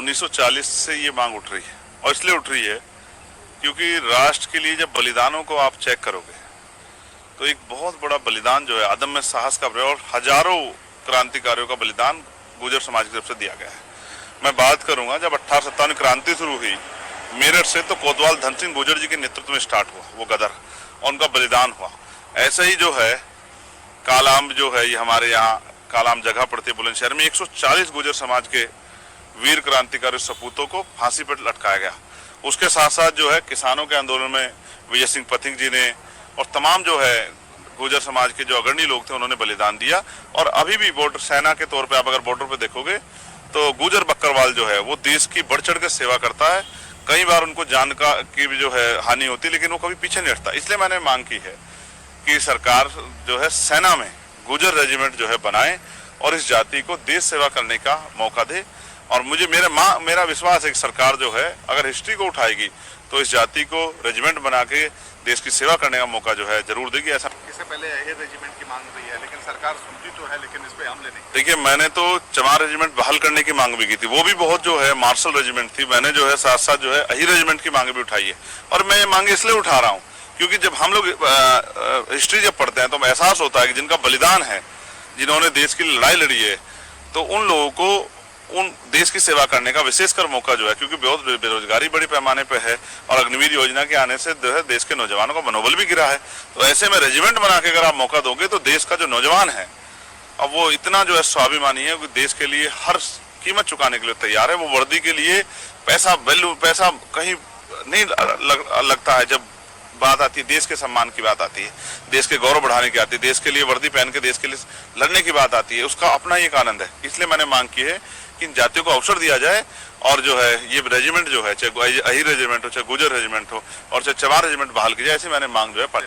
1940 से ये मांग उठ रही है और इसलिए उठ रही है क्योंकि राष्ट्र के लिए जब बलिदानों को आप चेक करोगे तो एक बहुत बड़ा बलिदान जो है अदम्य साहस का प्रयोग, हजारों क्रांतिकारियों का बलिदान गुर्जर समाज की तरफ से दिया गया है। मैं बात करूंगा जब 1857 क्रांति शुरू हुई मेरठ से, तो कोतवाल धन सिंह गुर्जर जी के नेतृत्व में स्टार्ट हुआ वो गदर, और उनका बलिदान हुआ। ऐसे ही जो है कालाम जो है, ये हमारे यहाँ कालाम जगह पड़ती है बुलंदशहर में, 140 गुर्जर समाज के वीर क्रांतिकारी सपूतों को फांसी पर लटकाया गया। उसके साथ साथ जो है किसानों के आंदोलन में विजय सिंह पथिक जी ने और तमाम जो है गुर्जर समाज के जो अग्रणी लोग थे उन्होंने बलिदान दिया। और अभी भी बॉर्डर सेना के तौर पे आप अगर बॉर्डर पे देखोगे तो गुर्जर बकरवाल जो है वो देश की बढ़ चढ़ के सेवा करता है। कई बार उनको जान की भी जो है हानि होती है, लेकिन वो कभी पीछे नहीं हटता। इसलिए मैंने मांग की है कि सरकार जो है सेना में गुर्जर रेजिमेंट जो है बनाए और इस जाति को देश सेवा करने का मौका दे। और मुझे मेरा विश्वास है कि सरकार जो है अगर हिस्ट्री को उठाएगी तो इस जाति को रेजिमेंट बना के देश की सेवा करने का मौका जो है जरूर देगी। ऐसा इससे पहले अहिर रेजिमेंट की मांग रही है, लेकिन सरकार सुनती तो है, लेकिन इस पे हमले नहीं। देखिए, मैंने तो चमार रेजिमेंट बहाल करने की मांग भी की थी, वो भी बहुत जो है मार्शल रेजिमेंट थी। मैंने जो है साथ साथ जो है अहिर रेजिमेंट की मांग भी उठाई है। और मैं ये मांगे इसलिए उठा रहा हूँ क्योंकि जब हम लोग हिस्ट्री जब पढ़ते हैं तो हमें एहसास होता है कि जिनका बलिदान है, जिन्होंने देश की लड़ाई लड़ी है, तो उन लोगों को उन देश की सेवा करने का विशेषकर मौका जो है, क्योंकि बहुत बेरोजगारी बड़ी पैमाने पे है और अग्निवीर योजना के आने से जो है देश के नौजवानों का मनोबल भी गिरा है। तो ऐसे में रेजिमेंट बना के अगर आप मौका दोगे तो देश का जो नौजवान है अब वो इतना जो है स्वाभिमानी है कि देश के लिए हर कीमत चुकाने के लिए तैयार है। वो वर्दी के लिए पैसा कहीं नहीं लगता है। जब बात आती है देश के सम्मान की बात आती है, देश के गौरव बढ़ाने की आती है, देश के लिए वर्दी पहन के देश के लिए लड़ने की बात आती है, उसका अपना एक आनंद है। इसलिए मैंने मांग की है कि इन जातियों को अवसर दिया जाए और जो है ये रेजिमेंट जो है, चाहे अहिर रेजिमेंट हो, चाहे गुर्जर रेजिमेंट हो और चाहे चमार रेजिमेंट बहाल की जाए, ऐसी मैंने मांग जो है पाली।